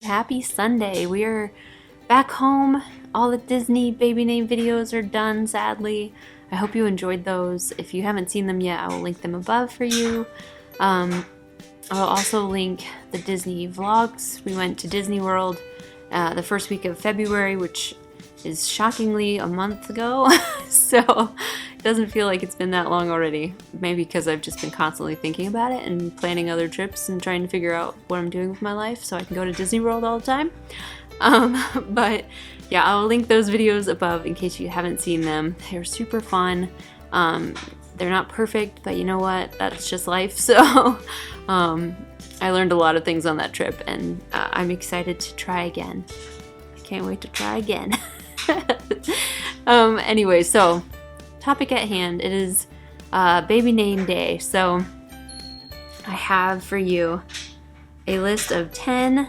Happy Sunday. We are back home. All the Disney baby name videos are done, sadly. I hope you enjoyed those. If you haven't seen them yet, I will link them above for you. I'll also link the Disney vlogs. We went to Disney World the first week of February, which is shockingly a month ago. So it doesn't feel like it's been that long already. Maybe because I've just been constantly thinking about it and planning other trips and trying to figure out what I'm doing with my life so I can go to Disney World all the time. But yeah, I'll link those videos above in case you haven't seen them. They're super fun. They're not perfect, but you know what? That's just life. So I learned a lot of things on that trip, and I'm excited to try again. I can't wait to try again. Anyway, so topic at hand. It is baby name day. So I have for you a list of 10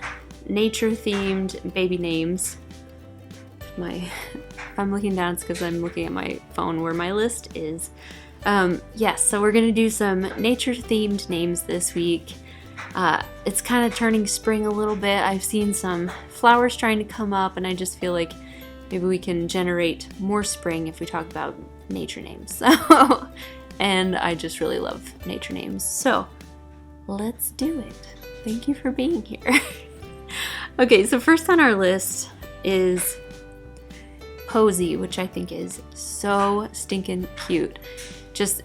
nature-themed baby names. If I'm looking down, it's because I'm looking at my phone where my list is. Yes, so we're gonna do some nature-themed names this week. It's kind of turning spring a little bit. I've seen some flowers trying to come up, and I just feel like maybe we can generate more spring if we talk about nature names. And I just really love nature names. So let's do it. Thank you for being here. Okay, so first on our list is Posey, which I think is so stinking cute. Just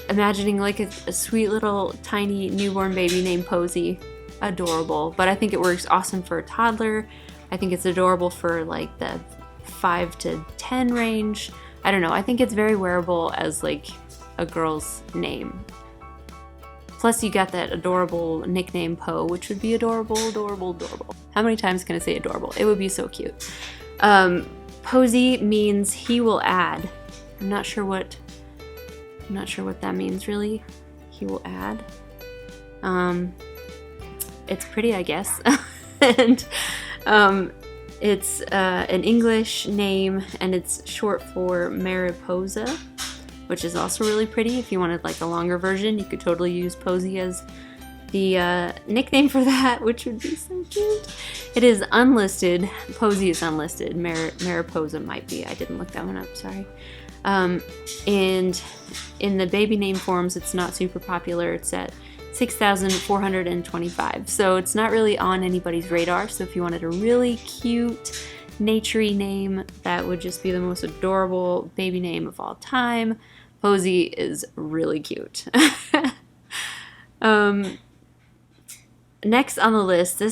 imagining like a sweet little tiny newborn baby named Posey. Adorable. But I think it works awesome for a toddler. I think it's adorable for like the 5 to 10 range. I don't know. I think it's very wearable as like a girl's name. Plus you got that adorable nickname Poe, which would be adorable, adorable, adorable. How many times can I say adorable? It would be so cute. Posey means he will add. I'm not sure what that means really. He will add. It's pretty, I guess. And it's an English name, and it's short for Mariposa, which is also really pretty. If you wanted like a longer version, you could totally use Posey as the nickname for that, which would be so cute. It is unlisted. Posey is unlisted. Mariposa might be. I didn't look that one up, sorry. And in the baby name forums, it's not super popular. It's at 6,425. So it's not really on anybody's radar. So if you wanted a really cute, naturey name that would just be the most adorable baby name of all time, Posey is really cute. Next on the list,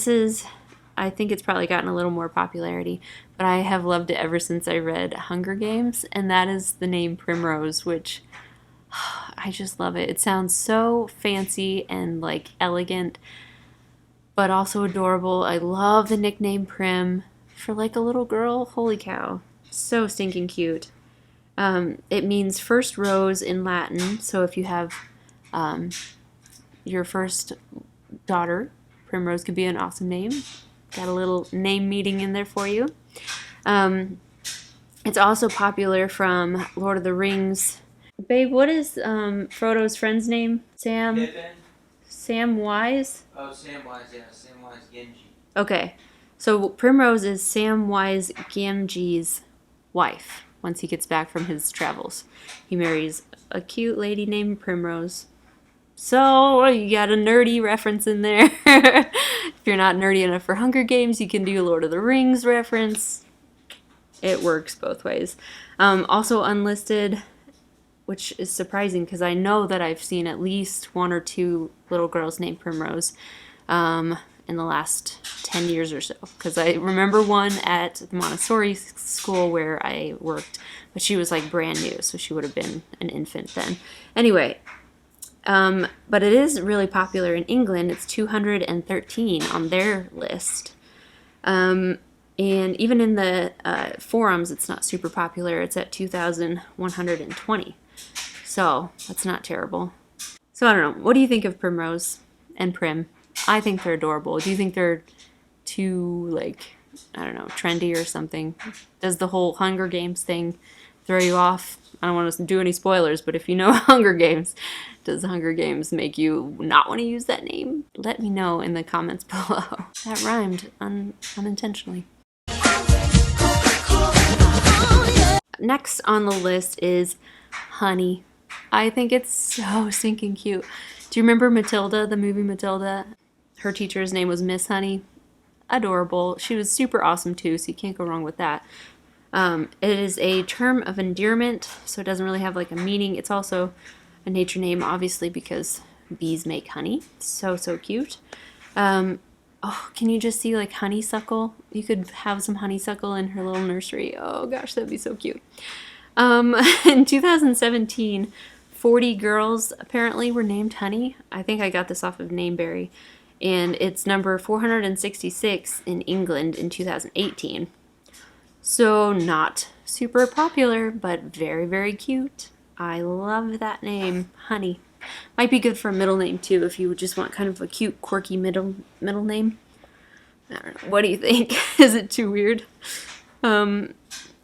I think it's probably gotten a little more popularity, but I have loved it ever since I read Hunger Games, and that is the name Primrose, which I just love it. It sounds so fancy and like elegant, but also adorable. I love the nickname Prim for like a little girl. Holy cow. So stinking cute. It means first rose in Latin, so if you have your first daughter, Primrose could be an awesome name. Got a little name meeting in there for you. It's also popular from Lord of the Rings. Babe, what is Frodo's friend's name? Sam? Pippin. Sam Wise? Oh, Samwise, yeah. Samwise Gamgee. Okay. So Primrose is Samwise Gamgee's wife once he gets back from his travels. He marries a cute lady named Primrose. So you got a nerdy reference in there. If you're not nerdy enough for Hunger Games, you can do Lord of the Rings reference. It works both ways. Also unlisted, which is surprising because I know that I've seen at least 1 or 2 little girls named Primrose in the last 10 years or so. Because I remember one at the Montessori school where I worked, but she was like brand new, so she would have been an infant then. Anyway, but it is really popular in England. It's 213 on their list. And even in the forums, it's not super popular. It's at 2,120. So that's not terrible. So I don't know. What do you think of Primrose and Prim? I think they're adorable. Do you think they're too, like, I don't know, trendy or something? Does the whole Hunger Games thing throw you off. I don't want to do any spoilers, but if you know Hunger Games, does Hunger Games make you not want to use that name? Let me know in the comments below. That rhymed unintentionally. Next on the list is Honey. I think it's so stinking cute. Do you remember Matilda, the movie Matilda? Her teacher's name was Miss Honey. Adorable. She was super awesome too, so you can't go wrong with that. It is a term of endearment, so it doesn't really have like a meaning. It's also a nature name, obviously, because bees make honey. So cute. Oh, can you just see like honeysuckle? You could have some honeysuckle in her little nursery. Oh gosh, that'd be so cute. In 2017, 40 girls apparently were named Honey. I think I got this off of Nameberry. And it's number 466 in England in 2018. So not super popular, but very, very cute. I love that name, Honey. Might be good for a middle name too, if you would just want kind of a cute, quirky middle name. I don't know. What do you think? Is it too weird? All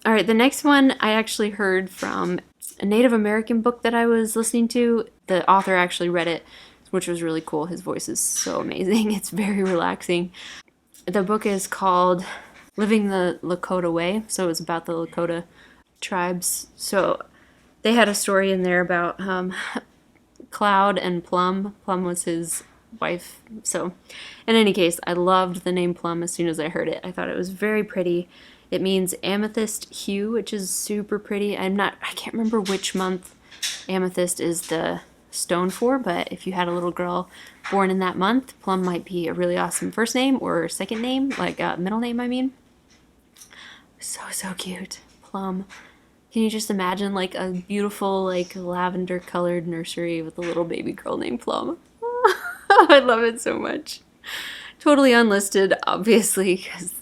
right, the next one I actually heard from a Native American book that I was listening to. The author actually read it, which was really cool. His voice is so amazing. It's very relaxing. The book is called Living the Lakota Way, so it's about the Lakota tribes. So they had a story in there about Cloud and Plum. Plum was his wife. So in any case, I loved the name Plum as soon as I heard it. I thought it was very pretty. It means amethyst hue, which is super pretty. I can't remember which month amethyst is the stone for, but if you had a little girl born in that month, Plum might be a really awesome first name or second name, like middle name, I mean. So cute. Plum. Can you just imagine like a beautiful like lavender colored nursery with a little baby girl named Plum? I love it so much. Totally unlisted, obviously, because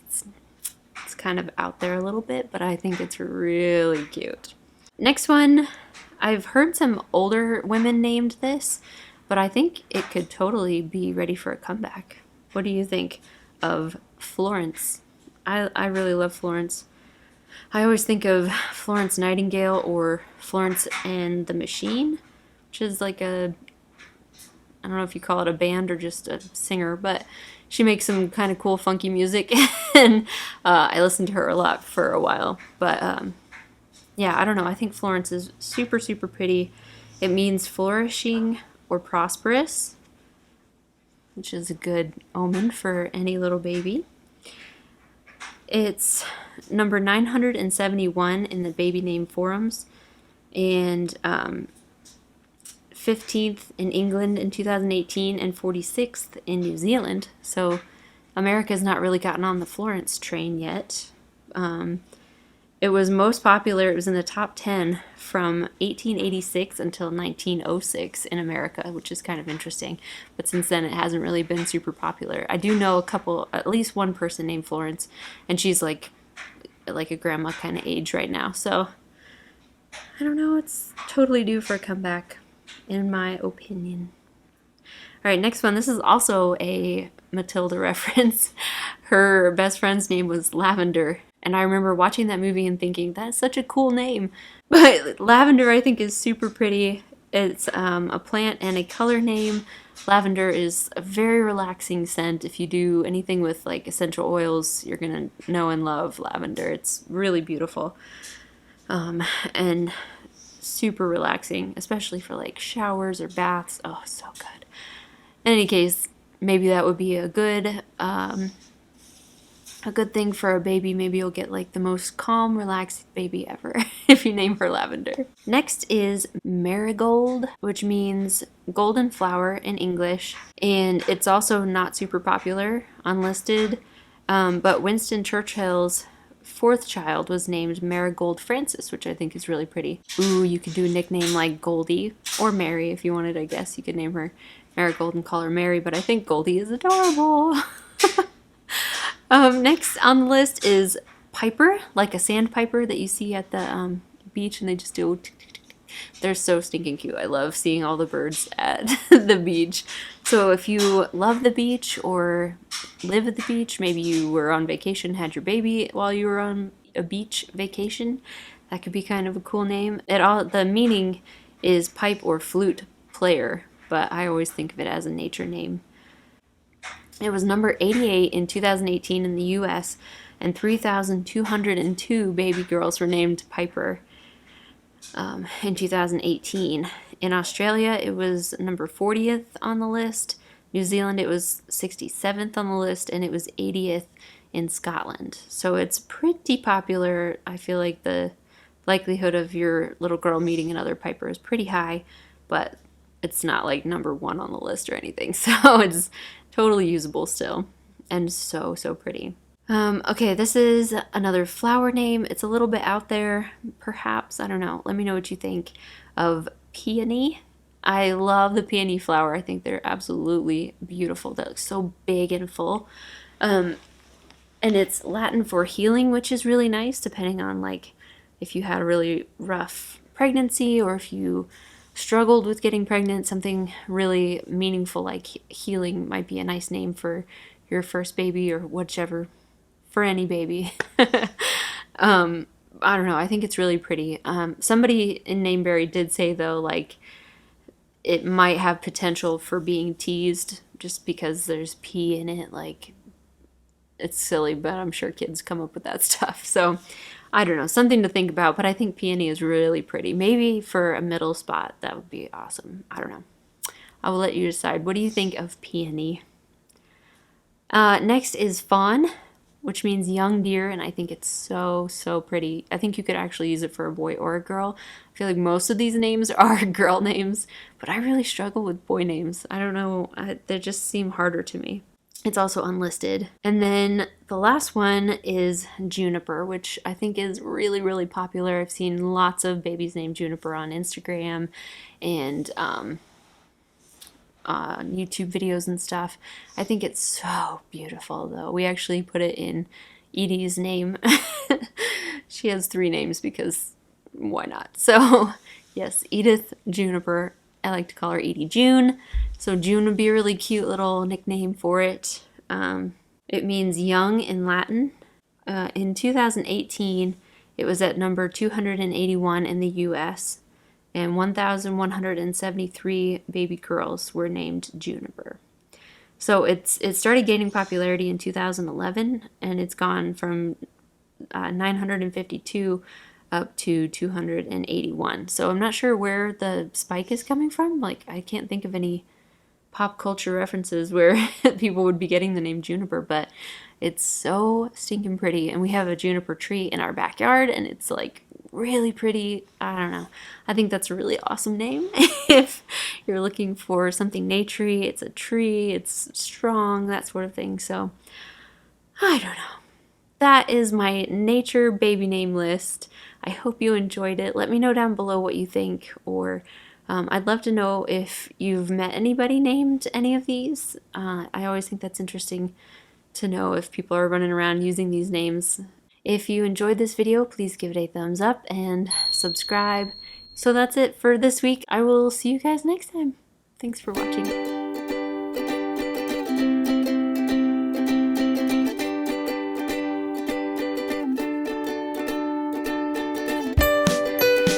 it's kind of out there a little bit, but I think it's really cute. Next one, I've heard some older women named this, but I think it could totally be ready for a comeback. What do you think of Florence? I really love Florence. I always think of Florence Nightingale or Florence and the Machine, which is like I don't know if you call it a band or just a singer, but she makes some kind of cool funky music, and I listened to her a lot for a while. But yeah, I don't know. I think Florence is super pretty. It means flourishing or prosperous, which is a good omen for any little baby. It's number 971 in the baby name forums, and 15th in England in 2018, and 46th in New Zealand. So America's not really gotten on the Florence train yet. It was most popular, it was in the top 10 from 1886 until 1906 in America, which is kind of interesting. But since then, it hasn't really been super popular. I do know at least one person named Florence, and she's like a grandma kind of age right now. So, I don't know, it's totally due for a comeback, in my opinion. All right, next one. This is also a Matilda reference. Her best friend's name was Lavender. And I remember watching that movie and thinking, that's such a cool name. But lavender, I think, is super pretty. It's a plant and a color name. Lavender is a very relaxing scent. If you do anything with like essential oils, you're going to know and love lavender. It's really beautiful. And super relaxing, especially for like showers or baths. Oh, so good. In any case, maybe that would be a good thing for a baby. Maybe you'll get like the most calm, relaxed baby ever if you name her Lavender. Next is Marigold, which means golden flower in English, and it's also not super popular, unlisted, but Winston Churchill's fourth child was named Marigold Francis, which I think is really pretty. Ooh, you could do a nickname like Goldie, or Mary if you wanted. I guess you could name her Marigold and call her Mary, but I think Goldie is adorable. Next on the list is Piper, like a sandpiper that you see at the beach, and they just do. They're so stinking cute. I love seeing all the birds at the beach. So if you love the beach or live at the beach, maybe you were on vacation, had your baby while you were on a beach vacation, That could be kind of a cool name. The meaning is pipe or flute player, but I always think of it as a nature name. It was number 88 in 2018 in the US, and 3,202 baby girls were named Piper in 2018. In Australia, it was number 40th on the list. New Zealand, it was 67th on the list, and it was 80th in Scotland. So it's pretty popular. I feel like the likelihood of your little girl meeting another Piper is pretty high, but it's not like number one on the list or anything. So it's totally usable still, and so pretty. Okay, this is another flower name. It's a little bit out there, perhaps. I don't know. Let me know what you think of Peony. I love the peony flower. I think they're absolutely beautiful. They look so big and full. And it's Latin for healing, which is really nice, depending on like if you had a really rough pregnancy or if you struggled with getting pregnant. Something really meaningful like healing might be a nice name for your first baby or whichever, for any baby. I don't know. I think it's really pretty. Somebody in Nameberry did say though, like it might have potential for being teased just because there's P in it. Like it's silly, but I'm sure kids come up with that stuff. So I don't know, something to think about, but I think Peony is really pretty. Maybe for a middle spot, that would be awesome. I don't know. I will let you decide. What do you think of Peony? Next is Fawn, which means young deer, and I think it's so pretty. I think you could actually use it for a boy or a girl. I feel like most of these names are girl names, but I really struggle with boy names. I don't know, they just seem harder to me. It's also unlisted. And then the last one is Juniper, which I think is really popular. I've seen lots of babies named Juniper on Instagram and YouTube videos and stuff. I think it's so beautiful though. We actually put it in Edie's name. She has 3 names because why not? So yes, Edith Juniper. I like to call her Edie June. So June would be a really cute little nickname for it. It means young in Latin. In 2018, it was at number 281 in the US, and 1,173 baby girls were named Juniper. So it started gaining popularity in 2011, and it's gone from 952 up to 281. So I'm not sure where the spike is coming from. Like, I can't think of any pop culture references where people would be getting the name Juniper, but it's so stinking pretty. And we have a juniper tree in our backyard, and it's like really pretty. I don't know. I think that's a really awesome name. If you're looking for something naturey, it's a tree, it's strong, that sort of thing. So I don't know. That is my nature baby name list. I hope you enjoyed it. Let me know down below what you think, or I'd love to know if you've met anybody named any of these. I always think that's interesting to know if people are running around using these names. If you enjoyed this video, please give it a thumbs up and subscribe. So that's it for this week. I will see you guys next time. Thanks for watching.